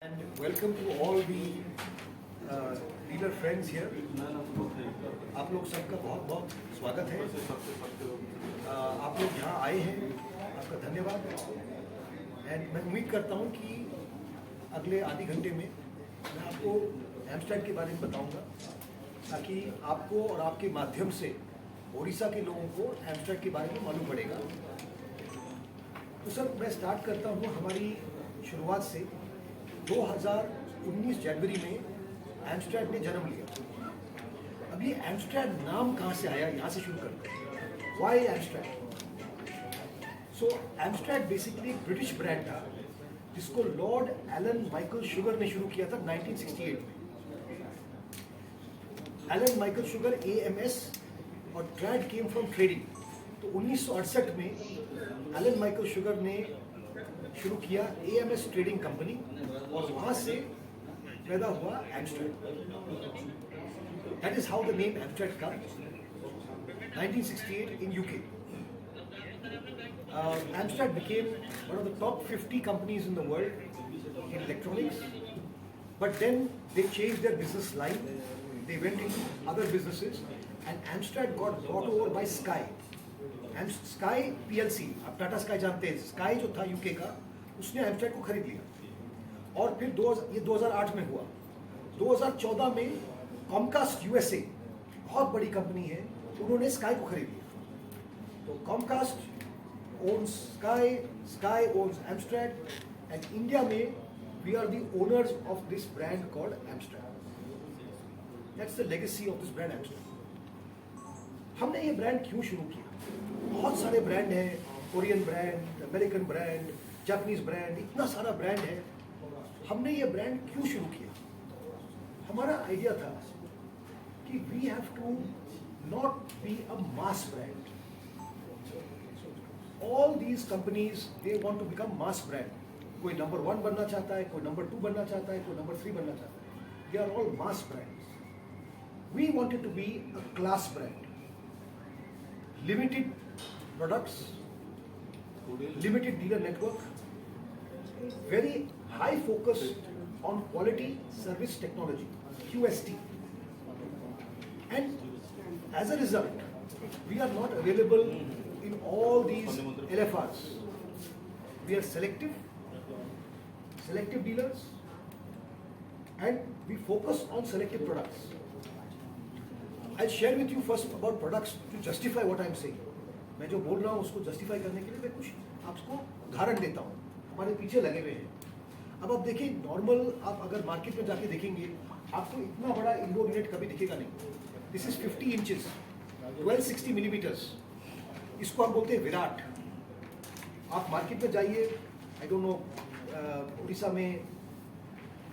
And welcome to all the dealer friends here. आप लोग सबका बहुत बहुत स्वागत है। आप लोग यहाँ आए हैं, आपका धन्यवाद। एंड मैं उम्मीद करता हूँ कि अगले आधे घंटे में मैं आपको एम्स्टर्ड के बारे में बताऊँगा, ताकि आपको और आपके माध्यम से उड़ीसा के लोगों को एम्स्टर्ड के बारे में मालूम पड़ेगा। तो सर, मैं स्टार्ट करता हूँ हमारी शुरुआत से। 2019 जनवरी में एम्स्टर्ड ने जन्म लिया। अब ये एम्स्टर्ड नाम कहाँ से आया, यहाँ से शुरू करते हैं। वाई एम्स्टर्ड? सो एम्स्टर्ड बेसिकली एक ब्रिटिश ब्रांड था, जिसको लॉर्ड एलन माइकल शुगर ने शुरू किया था 1968 में। एलन माइकल शुगर AMS और ट्रेड केम फ्रॉम ट्रेडिंग। तो 1968 में एलन माइकल शुगर ने शुरू किया AMS ट्रेडिंग कंपनी, और वहाँ से पैदा हुआ Amstrad. That is how the name Amstrad comes. 1968 in UK. Amstrad became one of the top 50 companies in the world in electronics, but then they changed their business line. They went into other businesses, and Amstrad got bought over by Sky. And Sky PLC, आप Tata sky जानते हैं, sky जो था UK का, उसने एम्स्टर्ड को खरीद लिया। और फिर ये 2008 में हुआ। 2014 में कॉमकास्ट USA, बहुत बड़ी कंपनी है, उन्होंने स्काई को खरीद लिया। तो Comcast owns Sky owns Amstrad, and India में we are the owners of this brand called Amstrad. That's the legacy of this brand Amstrad. हमने ये ब्रांड क्यों शुरू किया? बहुत सारे ब्रांड हैं, Korean brand, American brand, Japanese brand, इतना सारा ब्रांड है। हमने ये ब्रांड क्यों शुरू किया? हमारा आइडिया था कि we have to not be a mass brand. All these companies, they want to become mass brand. कोई नंबर 1 बनना चाहता है, कोई नंबर 2 बनना चाहता है, कोई नंबर 3 बनना चाहता है। They are all mass brands. We wanted to be a class brand. Limited products, limited dealer network, very high focus on quality, service, technology, QST. And as a result, we are not available in all these LFRs. We are selective dealers, and we focus on selective products. I'll share with you first about products to justify what I'm saying. मैं जो बोल रहा हूँ उसको justify करने के लिए मैं कुछ आपको उदाहरण देता हूँ। हमारे पीछे लगे हुए हैं। अब आप देखिए, नॉर्मल आप अगर मार्केट में जाके देखेंगे, आपको इतना बड़ा इंडोर यूनिट कभी दिखेगा नहीं। This is 50 inches, 1260 millimetres. इसको हम बोलते हैं विराट। आप मार्केट में जाइए, आई डोंट नो, उड़ीसा में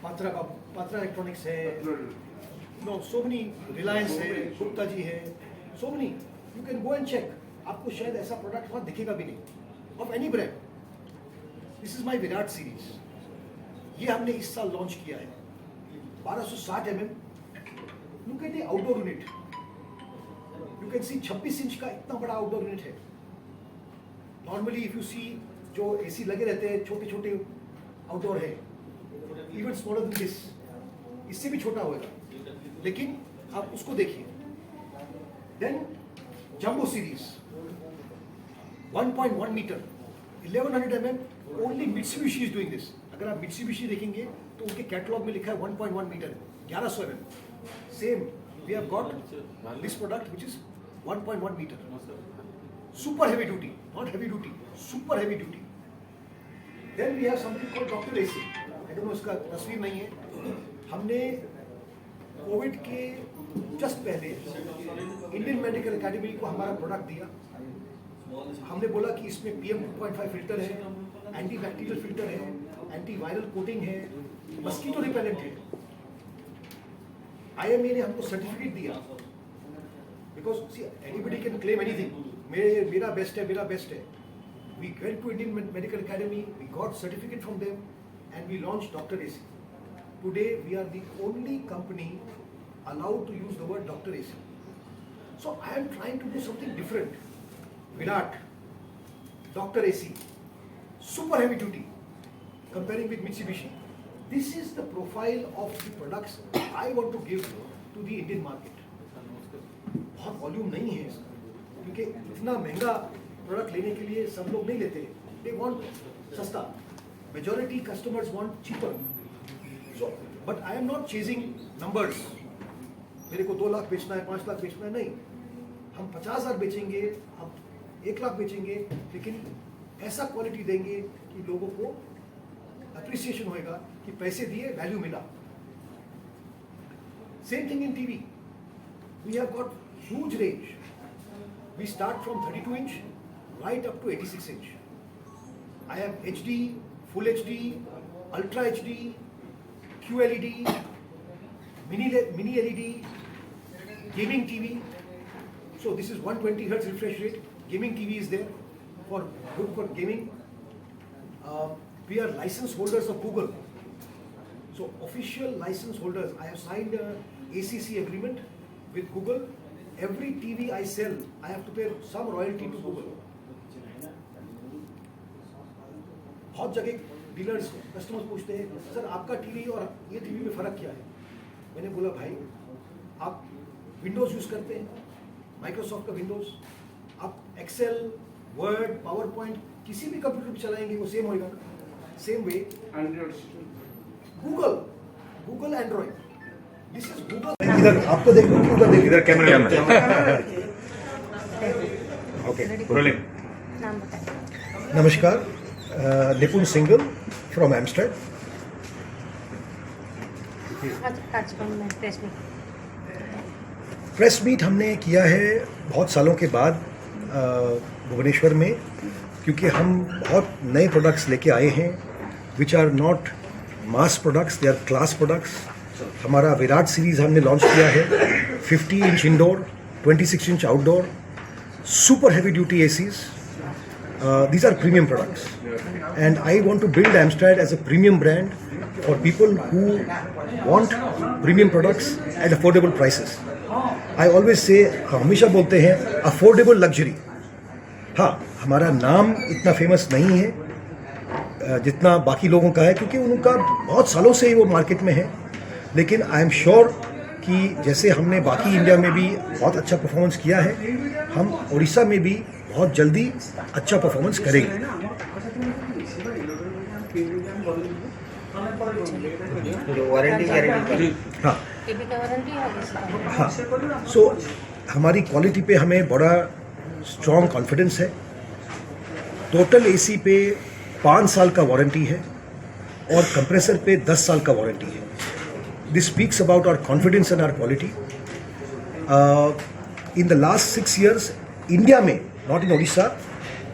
पात्रा इलेक्ट्रॉनिक्स है, नो सो मेनी, रिलायंस है, गुप्ता जी है, so many, you can go and check. आपको शायद ऐसा प्रोडक्ट वहाँ दिखेगा भी नहीं, of any brand. This is my Virat series. ये हमने इस साल लॉन्च किया है। 1260 mm। Look at the outdoor unit. You can see 26 inch का इतना बड़ा आउटडोर यूनिट है। नॉर्मली इफ यू सी जो AC लगे रहते हैं, छोटे छोटे आउटडोर है, इवन स्मॉलर देन दिस, इससे भी छोटा होगा, लेकिन आप उसको देखिए। Then jumbo series 1.1 meter, 1100 mm, only Mitsubishi is doing this. अगर आप मित्सुबिशी देखेंगे तो उनके कैटलॉग में लिखा है 1.1 meter, 1100 mm। Same we have got this product which is 1.1 meter, super heavy duty, not heavy duty, super heavy duty. Then we have something called Dr. AC. I don't know, इसका तस्वीर नहीं है। हमने Covid के just पहले Indian medical academy को हमारा product दिया। हमने बोला कि इसमें PM 2.5 फिल्टर है, एंटी बैक्टीरियल फिल्टर है, एंटी वायरल कोटिंग है, मस्कीटो रिपेलेंट है। IMA ने हमको सर्टिफिकेट दिया, because anybody can claim anything. मेरा बेस्ट है, मेरा बेस्ट है। We went to Indian medical academy, we got certificate from them, and we launch Dr. AC. Today we are the only company allowed to use the word Dr. AC. So I am trying to do something different. Virat, Dr. AC, super heavy duty, comparing with Mitsubishi. This is the profile of the products I want to give to the Indian market. बहुत volume नहीं है इसका, क्योंकि इतना महंगा product लेने के लिए सब लोग नहीं लेते. They want सस्ता. Majority customers want cheaper. So, but I am not chasing numbers. मेरे को 2 लाख बेचना है, 5 लाख बेचना है, नहीं. हम 50,000 बेचेंगे, हम 1 लाख बेचेंगे, लेकिन ऐसा क्वालिटी देंगे कि लोगों को अप्रिसिएशन होएगा कि पैसे दिए, वैल्यू मिला. Same thing in TV. We have got huge range. We start from 32 inch right up to 86 inch. I have HD, Full HD, Ultra HD, QLED, Mini LED, gaming TV. So this is 120 Hz refresh rate. Gaming TV is there good for gaming. We are license holders of Google. So official license holders. I have signed a ACC agreement with Google. Every TV I sell, I have to pay some royalty to Google. बहुत जगह dealers customers पूछते हैं, sir आपका TV और ये TV में फ़र्क क्या है? मैंने बोला भाई, आप विंडोज़ यूज़ करते हैं, माइक्रोसॉफ्ट का विंडोज़, आप एक्सेल, वर्ड, पावर पॉइंट किसी भी कंप्यूटर पर चलाएंगे वो सेम होएगा. Same way Google Android. This is Google. इधर आपको देखो, उधर देखो, इधर कैमरा. Okay, rolling. नमस्कार, निपुण सिंगल फ्रॉम एम्स्टर्ड. प्रेस मीट हमने किया है बहुत सालों के बाद भुवनेश्वर में, क्योंकि हम बहुत नए प्रोडक्ट्स लेके आए हैं which are not mass products, they are class products. हमारा विराट सीरीज हमने लॉन्च किया है. 50 inch indoor, 26 inch outdoor, super heavy duty ACs. These are premium products, and I want to build Amstrad as a premium brand for people who want premium products at affordable prices. I always say, हमेशा बोलते हैं affordable luxury. हाँ, हमारा नाम इतना famous नहीं है जितना बाकी लोगों का है, क्योंकि उनका बहुत सालों से ही वो मार्केट में है. लेकिन आई एम श्योर कि जैसे हमने बाकी इंडिया में भी बहुत अच्छा परफॉर्मेंस किया है, हम उड़ीसा में भी बहुत जल्दी अच्छा परफॉर्मेंस करेंगे. Warranty guarantee. हाँ हाँ. सो हमारी क्वालिटी पे हमें बड़ा स्ट्रॉन्ग कॉन्फिडेंस है. टोटल एसी पे 5 साल का वारंटी है और कंप्रेसर पे 10 साल का वारंटी है. This speaks about our confidence and our quality. In the last 6 years India में, नॉट इन उड़ीसा,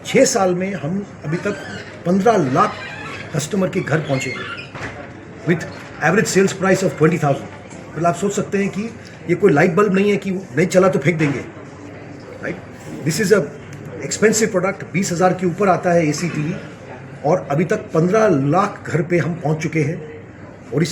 6 साल में हम अभी तक 15 लाख कस्टमर के घर पहुंचे हैं with average sales price of 20,000. मतलब आप सोच सकते हैं कि ये कोई लाइट बल्ब नहीं है कि नहीं चला तो फेंक देंगे, right. This is a expensive product. 20,000 के ऊपर आता है एसी टीवी, और अभी तक 15 लाख घर पे हम पहुंच चुके हैं.